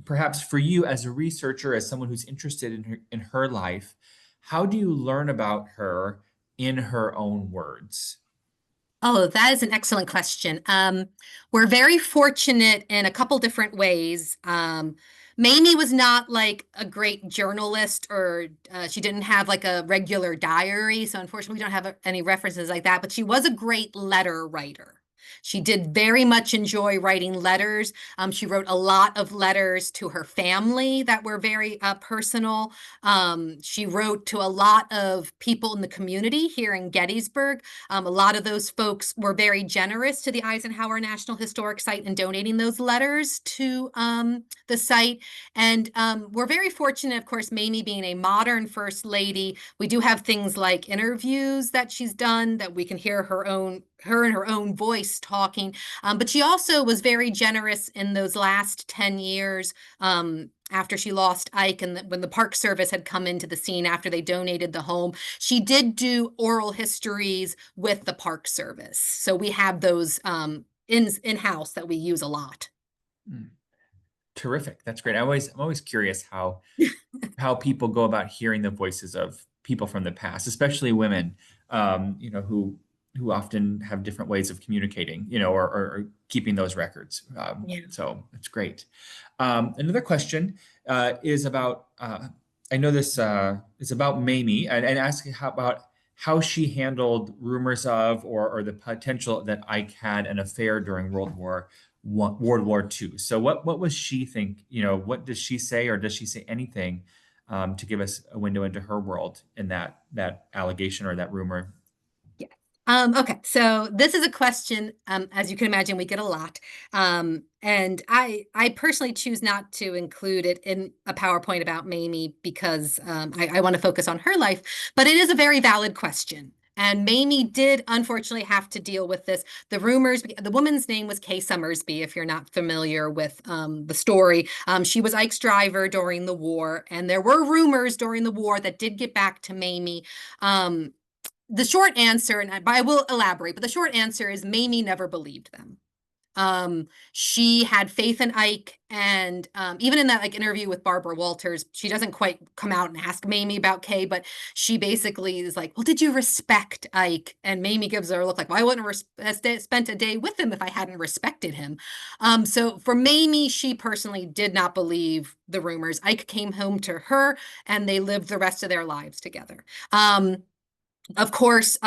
perhaps for you as a researcher, as someone who's interested in her life, how do you learn about her in her own words? Oh, that is an excellent question. We're very fortunate in a couple different ways. Mamie was not like a great journalist, or she didn't have like a regular diary. So unfortunately, we don't have any references like that, but she was a great letter writer. She did very much enjoy writing letters. She wrote a lot of letters to her family that were very personal. She wrote to a lot of people in the community here in Gettysburg. A lot of those folks were very generous to the Eisenhower National Historic Site in donating those letters to the site. And we're very fortunate, of course, Mamie being a modern First Lady. We do have things like interviews that she's done that we can hear her in her own voice talking. But she also was very generous in those last 10 years after she lost Ike, and when the Park Service had come into the scene after they donated the home. She did do oral histories with the Park Service. So we have those in-house that we use a lot. Terrific. That's great. I'm always curious how people go about hearing the voices of people from the past, especially women, who often have different ways of communicating, or keeping those records. So it's great. Another question is about, I know this is about Mamie, and asking about how she handled rumors of or the potential that Ike had an affair during World War II. So what was she think? What does she say, or does she say anything to give us a window into her world in that allegation or that rumor? Yes. Okay, so this is a question, as you can imagine, we get a lot. And I personally choose not to include it in a PowerPoint about Mamie because I want to focus on her life, but it is a very valid question. And Mamie did unfortunately have to deal with this. The rumors, the woman's name was Kay Summersby, if you're not familiar with the story. She was Ike's driver during the war, and there were rumors during the war that did get back to Mamie. The short answer, and I will elaborate, but the short answer is Mamie never believed them. She had faith in Ike, and even in that like interview with Barbara Walters, she doesn't quite come out and ask Mamie about Kay, but she basically is like, "Well, did you respect Ike?" And Mamie gives her a look like, "Well, I wouldn't have spent a day with him if I hadn't respected him." So for Mamie, she personally did not believe the rumors. Ike came home to her, and they lived the rest of their lives together. Of course,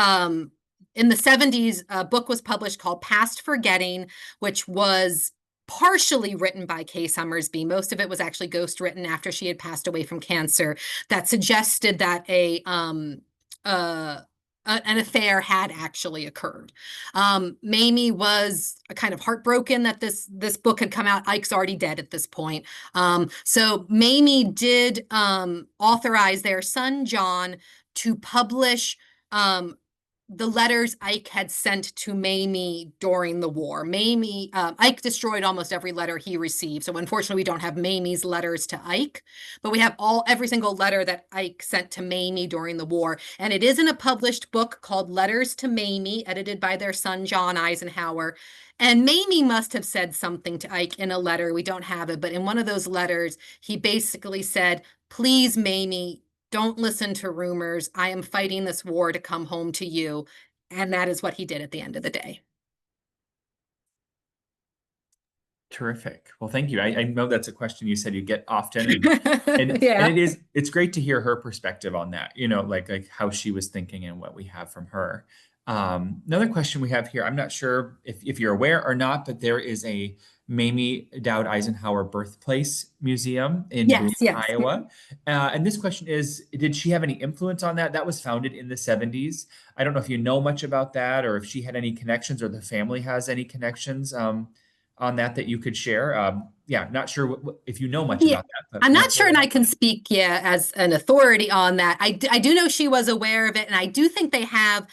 in the 70s, a book was published called Past Forgetting, which was partially written by Kay Summersby. Most of it was actually ghost written after she had passed away from cancer, that suggested that an affair had actually occurred. Mamie was kind of heartbroken that this book had come out. Ike's already dead at this point. So Mamie did authorize their son John to publish the letters Ike had sent to Mamie during the war. Ike destroyed almost every letter he received. So unfortunately, we don't have Mamie's letters to Ike, but we have every single letter that Ike sent to Mamie during the war. And it is in a published book called Letters to Mamie, edited by their son, John Eisenhower. And Mamie must have said something to Ike in a letter. We don't have it, but in one of those letters, he basically said, "Please, Mamie, don't listen to rumors. I am fighting this war to come home to you." And that is what he did at the end of the day. Terrific. Well, thank you. I know that's a question you said you get often, and Yeah. it's great to hear her perspective on that, like how she was thinking and what we have from her. Another question we have here, I'm not sure if you're aware or not, but there is a Mamie Doud-Eisenhower birthplace museum in Boone, Yes. Iowa. And this question is, did she have any influence on that? That was founded in the 70s. I don't know if you know much about that, or if she had any connections, or the family has any connections on that you could share. Yeah, not sure if you know much Yeah. about that, but I'm more not sure, and I can speak, as an authority on that. I do know she was aware of it, and I do think they have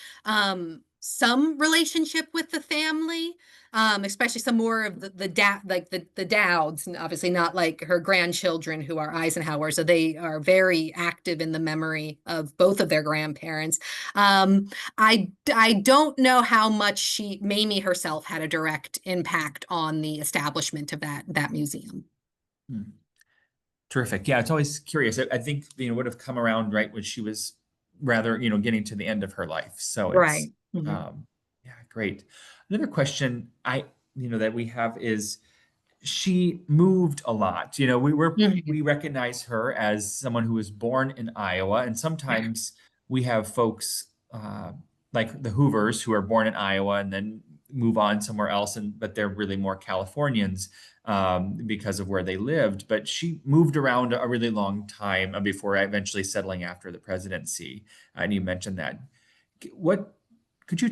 some relationship with the family, especially some more of the Dowds, and obviously not like her grandchildren who are Eisenhower. So they are very active in the memory of both of their grandparents. I don't know how much Mamie herself had a direct impact on the establishment of that museum. Hmm. Terrific. Yeah, it's always curious. I think would have come around right when she was rather getting to the end of her life. So it's Right. Mhm. yeah, great. Another question that we have is, she moved a lot. We recognize her as someone who was born in Iowa, and sometimes we have folks like the Hoovers who are born in Iowa and then move on somewhere else, but they're really more Californians because of where they lived. But she moved around a really long time before eventually settling after the presidency. And you mentioned that. What could you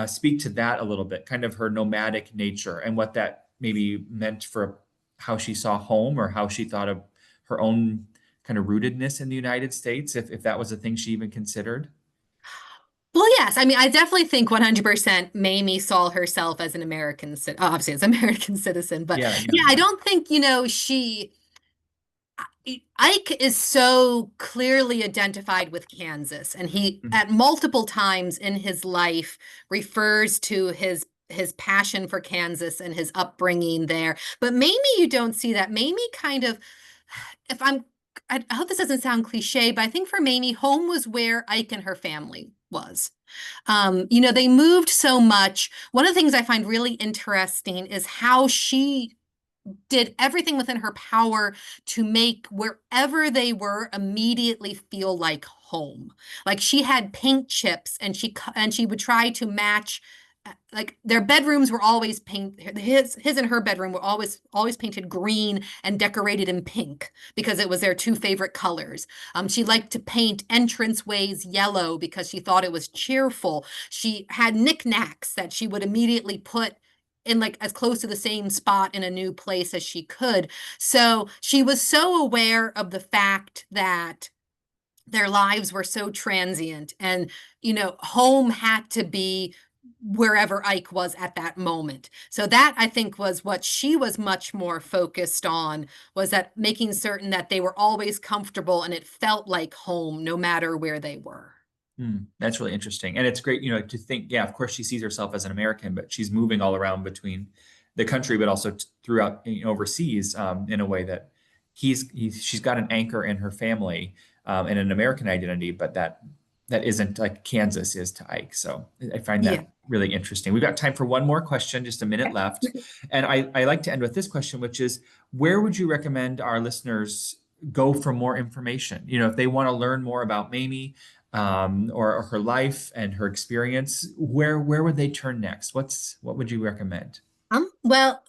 speak to that a little bit, kind of her nomadic nature and what that maybe meant for how she saw home, or how she thought of her own kind of rootedness in the United States, if that was a thing she even considered? Well, yes. I mean, I definitely think 100% Mamie saw herself as an American citizen, obviously as an American citizen, but Yeah, yeah, I don't think, Ike is so clearly identified with Kansas, and he Mhm. at multiple times in his life refers to his passion for Kansas and his upbringing there. But Mamie, you don't see that. Mamie kind of, if I'm, I hope this doesn't sound cliche, but I think for Mamie, home was where Ike and her family was. They moved so much. One of the things I find really interesting is how she did everything within her power to make wherever they were immediately feel like home. Like she had paint chips, and she would try to match like their bedrooms were always painted, his and her bedroom were always painted green and decorated in pink because it was their two favorite colors. She liked to paint entranceways yellow because she thought it was cheerful. She had knickknacks that she would immediately put in like as close to the same spot in a new place as she could. So she was so aware of the fact that their lives were so transient, and home had to be wherever Ike was at that moment. So that, I think, was what she was much more focused on, was that making certain that they were always comfortable and it felt like home no matter where they were. That's really interesting. And it's great, to think, yeah, of course she sees herself as an American, but she's moving all around between the country, but also throughout, overseas, in a way that she's got an anchor in her family, and an American identity, but that isn't like Kansas is to Ike. So I find Yeah. that really interesting. We've got time for one more question, just a minute left. And I like to end with this question, which is, where would you recommend our listeners go for more information? If they want to learn more about Mamie, or her life and her experience, where would they turn next? What would you recommend? Well,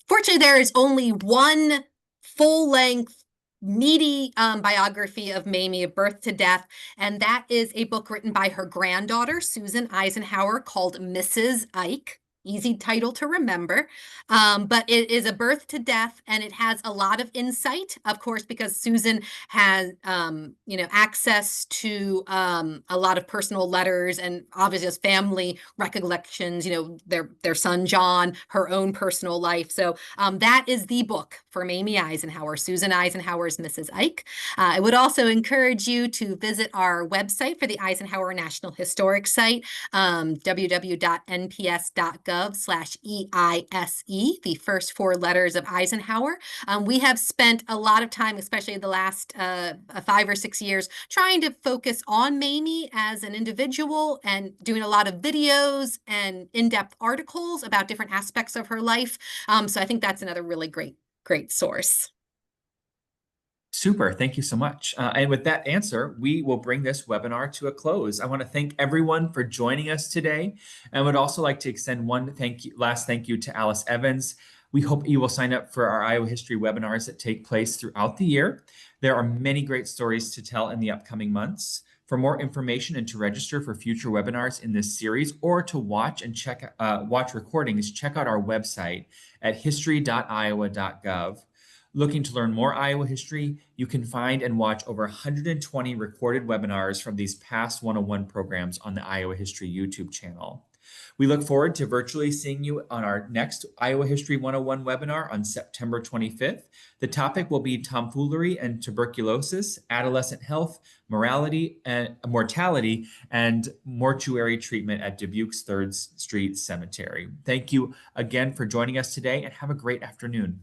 fortunately, there is only one full-length, meaty biography of Mamie, of birth to death, and that is a book written by her granddaughter, Susan Eisenhower, called Mrs. Ike. Easy title to remember, but it is a birth to death, and it has a lot of insight, of course, because Susan has, access to a lot of personal letters and obviously has family recollections, their son John, her own personal life. So that is the book for Mamie Eisenhower, Susan Eisenhower's Mrs. Ike. I would also encourage you to visit our website for the Eisenhower National Historic Site, www.nps.gov/EISE, the first four letters of Eisenhower. We have spent a lot of time, especially the last 5 or 6 years, trying to focus on Mamie as an individual and doing a lot of videos and in-depth articles about different aspects of her life. So I think that's another really great source. Super. Thank you so much. And with that answer, we will bring this webinar to a close. I want to thank everyone for joining us today, and would also like to extend one last thank you to Alyce Evans. We hope you will sign up for our Iowa history webinars that take place throughout the year. There are many great stories to tell in the upcoming months. For more information and to register for future webinars in this series, or to watch recordings, check out our website at history.iowa.gov. Looking to learn more Iowa history, you can find and watch over 120 recorded webinars from these past 101 programs on the Iowa History YouTube channel. We look forward to virtually seeing you on our next Iowa History 101 webinar on September 25th. The topic will be tomfoolery and tuberculosis, adolescent health, mortality, and mortuary treatment at Dubuque's 3rd Street Cemetery. Thank you again for joining us today, and have a great afternoon.